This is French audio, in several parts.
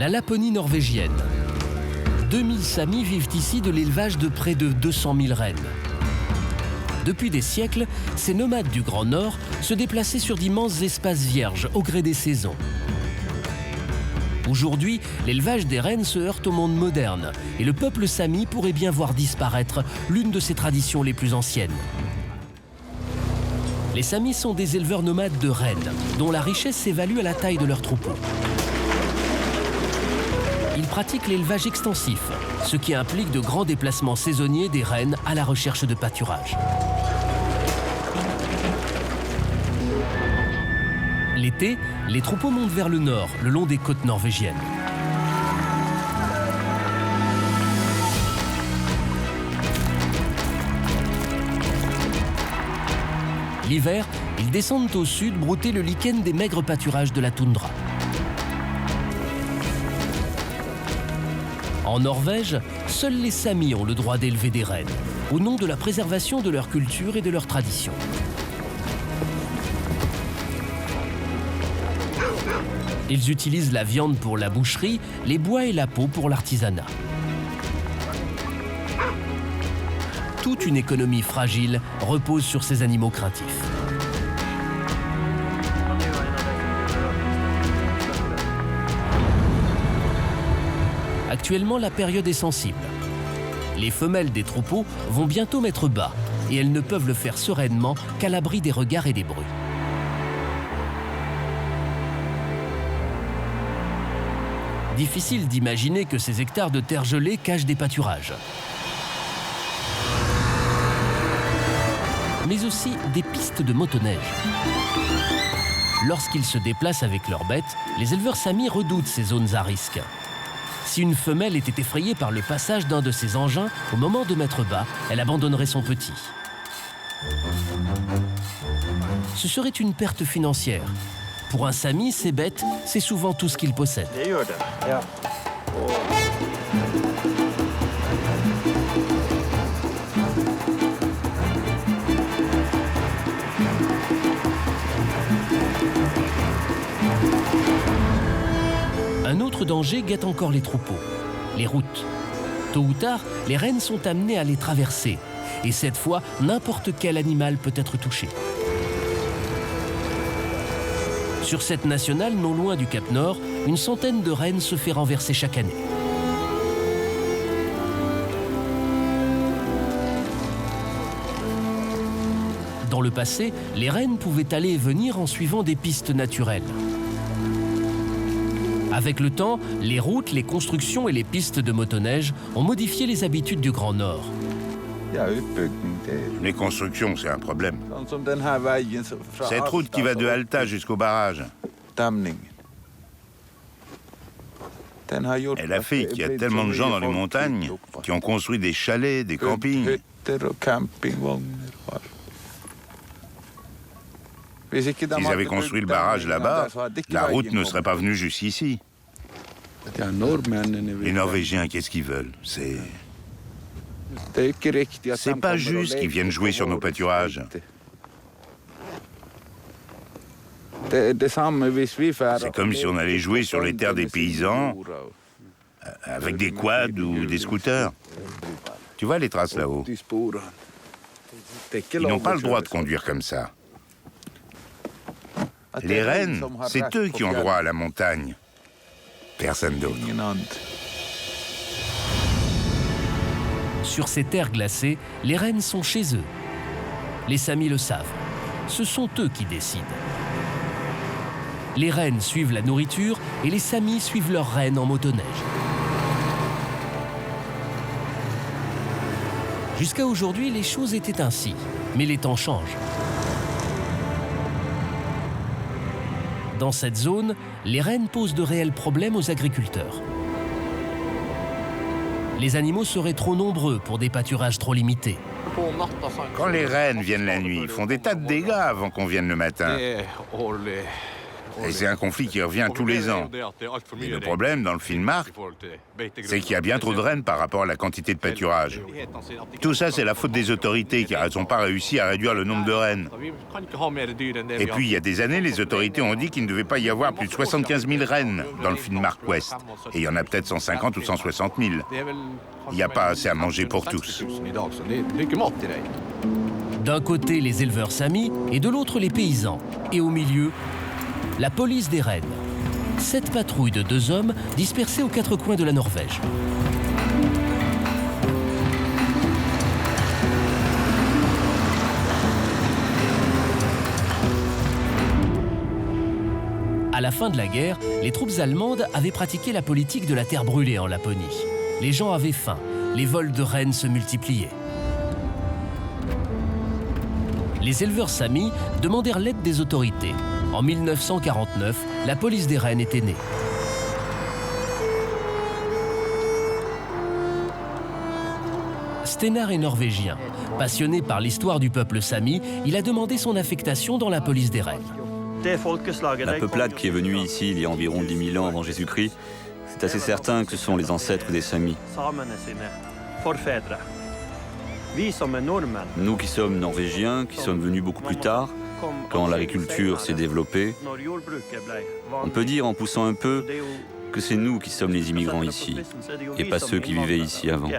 La Laponie norvégienne. 2000 Samis vivent ici de l'élevage de près de 200 000 rennes. Depuis des siècles, ces nomades du Grand Nord se déplaçaient sur d'immenses espaces vierges au gré des saisons. Aujourd'hui, l'élevage des rennes se heurte au monde moderne et le peuple Sami pourrait bien voir disparaître l'une de ses traditions les plus anciennes. Les Samis sont des éleveurs nomades de rennes, dont la richesse s'évalue à la taille de leurs troupeaux. Ils pratiquent l'élevage extensif, ce qui implique de grands déplacements saisonniers des rennes à la recherche de pâturage. L'été, les troupeaux montent vers le nord, le long des côtes norvégiennes. L'hiver, ils descendent au sud brouter le lichen des maigres pâturages de la toundra. En Norvège, seuls les Samis ont le droit d'élever des rennes, au nom de la préservation de leur culture et de leurs traditions. Ils utilisent la viande pour la boucherie, les bois et la peau pour l'artisanat. Toute une économie fragile repose sur ces animaux craintifs. Actuellement, la période est sensible. Les femelles des troupeaux vont bientôt mettre bas et elles ne peuvent le faire sereinement qu'à l'abri des regards et des bruits. Difficile d'imaginer que ces hectares de terre gelée cachent des pâturages. Mais aussi des pistes de motoneige. Lorsqu'ils se déplacent avec leurs bêtes, les éleveurs Samis redoutent ces zones à risque. Si une femelle était effrayée par le passage d'un de ces engins, au moment de mettre bas, elle abandonnerait son petit. Ce serait une perte financière. Pour un Sami, ces bêtes, c'est souvent tout ce qu'il possède. Un autre danger guette encore les troupeaux, les routes. Tôt ou tard, les rennes sont amenées à les traverser. Et cette fois, n'importe quel animal peut être touché. Sur cette nationale, non loin du Cap Nord, une centaine de rennes se fait renverser chaque année. Dans le passé, les rennes pouvaient aller et venir en suivant des pistes naturelles. Avec le temps, les routes, les constructions et les pistes de motoneige ont modifié les habitudes du Grand Nord. Les constructions, c'est un problème. Cette route qui va de Alta jusqu'au barrage. Elle a fait qu'il y a tellement de gens dans les montagnes qui ont construit des chalets, des campings. S'ils avaient construit le barrage là-bas, la route ne serait pas venue jusqu'ici. Les Norvégiens, qu'est-ce qu'ils veulent? C'est pas juste qu'ils viennent jouer sur nos pâturages. C'est comme si on allait jouer sur les terres des paysans avec des quads ou des scooters. Tu vois les traces là-haut? Ils n'ont pas le droit de conduire comme ça. Les rennes, c'est eux qui ont droit à la montagne. Personne d'autre. Sur ces terres glacées, les rennes sont chez eux. Les Samis le savent. Ce sont eux qui décident. Les rennes suivent la nourriture et les Samis suivent leurs rennes en motoneige. Jusqu'à aujourd'hui, les choses étaient ainsi. Mais les temps changent. Dans cette zone, les rennes posent de réels problèmes aux agriculteurs. Les animaux seraient trop nombreux pour des pâturages trop limités. Quand les rennes viennent la nuit, ils font des tas de dégâts avant qu'on vienne le matin. Et c'est un conflit qui revient tous les ans. Et le problème dans le film Mark, c'est qu'il y a bien trop de rennes par rapport à la quantité de pâturage. Tout ça, c'est la faute des autorités, car elles n'ont pas réussi à réduire le nombre de rennes. Et puis, il y a des années, les autorités ont dit qu'il ne devait pas y avoir plus de 75 000 rennes dans le film Mark West. Et il y en a peut-être 150 ou 160 000. Il n'y a pas assez à manger pour tous. D'un côté, les éleveurs samis, et de l'autre, les paysans. Et au milieu, la police des rennes. 7 patrouilles de 2 hommes dispersées aux 4 coins de la Norvège. À la fin de la guerre, les troupes allemandes avaient pratiqué la politique de la terre brûlée en Laponie. Les gens avaient faim, les vols de rennes se multipliaient. Les éleveurs samis demandèrent l'aide des autorités. En 1949, la police des rennes était née. Steinar est norvégien. Passionné par l'histoire du peuple sami, il a demandé son affectation dans la police des rennes. La peuplade qui est venue ici il y a environ 10 000 ans avant Jésus-Christ, c'est assez certain que ce sont les ancêtres des Samis. Nous qui sommes norvégiens, qui sommes venus beaucoup plus tard, quand l'agriculture s'est développée, on peut dire en poussant un peu que c'est nous qui sommes les immigrants ici, et pas ceux qui vivaient ici avant.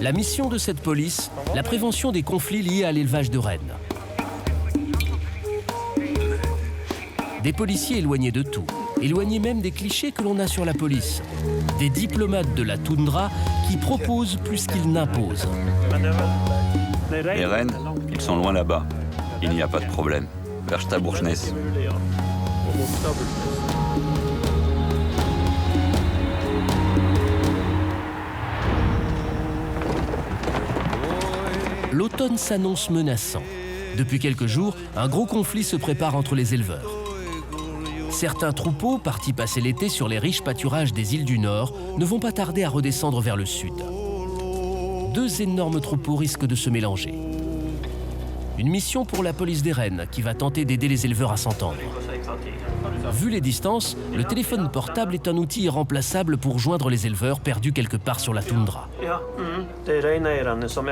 La mission de cette police, la prévention des conflits liés à l'élevage de rennes. Des policiers éloignés de tout, éloignés même des clichés que l'on a sur la police. Des diplomates de la toundra qui proposent plus qu'ils n'imposent. Les rennes, ils sont loin là-bas. Il n'y a pas de problème. Vers Stabourgnes. L'automne s'annonce menaçant. Depuis quelques jours, un gros conflit se prépare entre les éleveurs. Certains troupeaux, partis passer l'été sur les riches pâturages des îles du Nord, ne vont pas tarder à redescendre vers le sud. 2 énormes troupeaux risquent de se mélanger. Une mission pour la police des rennes qui va tenter d'aider les éleveurs à s'entendre. Vu les distances, le téléphone portable est un outil irremplaçable pour joindre les éleveurs perdus quelque part sur la toundra.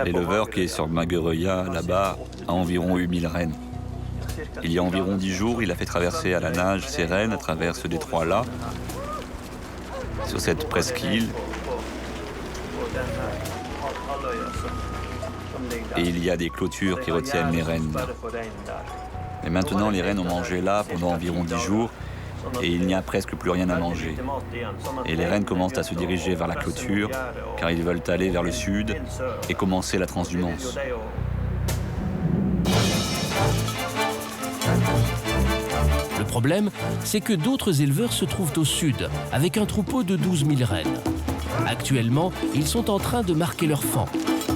L'éleveur qui est sur Magerøya, là-bas, a environ 8000 rennes. Il y a environ 10 jours, il a fait traverser à la nage ses rennes à travers ce détroit-là, sur cette presqu'île. Et il y a des clôtures qui retiennent les rennes. Mais maintenant, les rennes ont mangé là pendant environ 10 jours et il n'y a presque plus rien à manger. Et les rennes commencent à se diriger vers la clôture car ils veulent aller vers le sud et commencer la transhumance. Le problème, c'est que d'autres éleveurs se trouvent au sud, avec un troupeau de 12 000 rennes. Actuellement, ils sont en train de marquer leur fan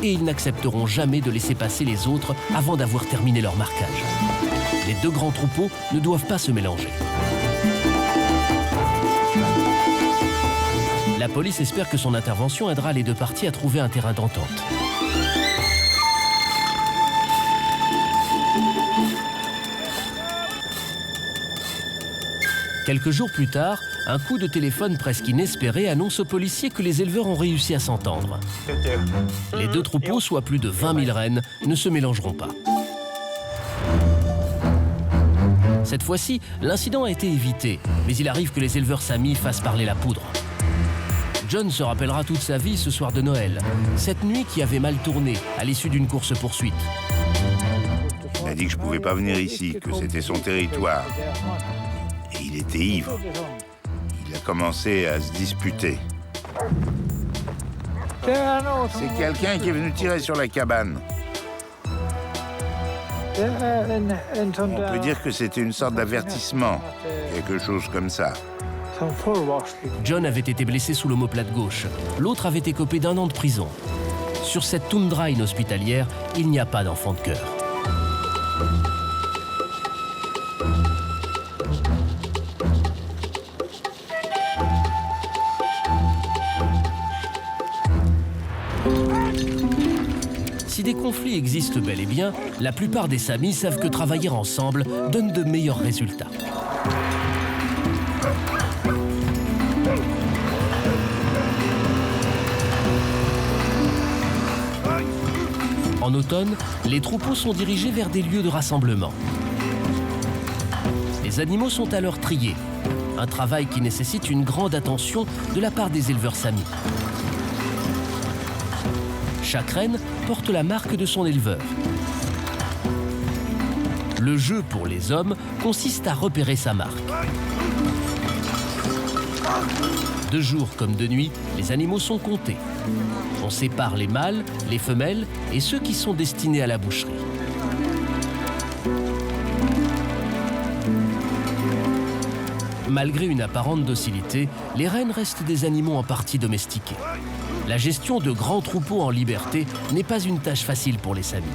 et ils n'accepteront jamais de laisser passer les autres avant d'avoir terminé leur marquage. Les 2 grands troupeaux ne doivent pas se mélanger. La police espère que son intervention aidera les 2 parties à trouver un terrain d'entente. Quelques jours plus tard, un coup de téléphone presque inespéré annonce aux policiers que les éleveurs ont réussi à s'entendre. Les 2 troupeaux, soit plus de 20 000 rennes, ne se mélangeront pas. Cette fois-ci, l'incident a été évité, mais il arrive que les éleveurs samis fassent parler la poudre. John se rappellera toute sa vie ce soir de Noël, cette nuit qui avait mal tourné à l'issue d'une course-poursuite. Il a dit que je pouvais pas venir ici, que c'était son territoire. Et il était ivre. Il a commencé à se disputer. C'est quelqu'un qui est venu tirer sur la cabane. On peut dire que c'était une sorte d'avertissement, quelque chose comme ça. John avait été blessé sous l'omoplate gauche. L'autre avait écopé d'1 an de prison. Sur cette toundra inhospitalière, il n'y a pas d'enfant de cœur. Si des conflit existe bel et bien, la plupart des Samis savent que travailler ensemble donne de meilleurs résultats. En automne, les troupeaux sont dirigés vers des lieux de rassemblement. Les animaux sont alors triés, un travail qui nécessite une grande attention de la part des éleveurs samis. Chaque reine porte la marque de son éleveur. Le jeu pour les hommes consiste à repérer sa marque. De jour comme de nuit, les animaux sont comptés. On sépare les mâles, les femelles et ceux qui sont destinés à la boucherie. Malgré une apparente docilité, les rennes restent des animaux en partie domestiqués. La gestion de grands troupeaux en liberté n'est pas une tâche facile pour les Samis.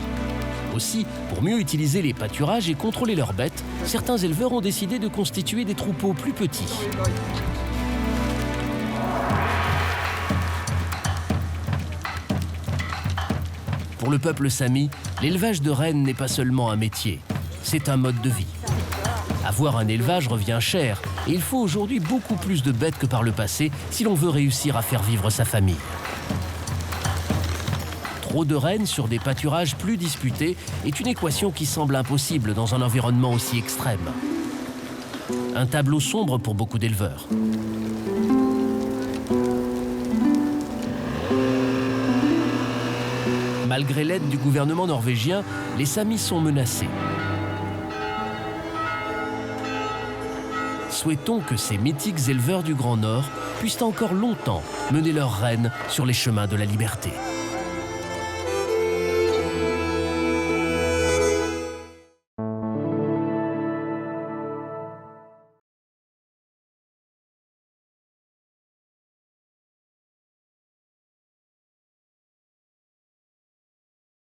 Aussi, pour mieux utiliser les pâturages et contrôler leurs bêtes, certains éleveurs ont décidé de constituer des troupeaux plus petits. Pour le peuple Sami, l'élevage de rennes n'est pas seulement un métier, c'est un mode de vie. Avoir un élevage revient cher et il faut aujourd'hui beaucoup plus de bêtes que par le passé si l'on veut réussir à faire vivre sa famille. Trop de rennes sur des pâturages plus disputés est une équation qui semble impossible dans un environnement aussi extrême. Un tableau sombre pour beaucoup d'éleveurs. Malgré l'aide du gouvernement norvégien, les Samis sont menacés. Souhaitons que ces mythiques éleveurs du Grand Nord puissent encore longtemps mener leurs rennes sur les chemins de la liberté.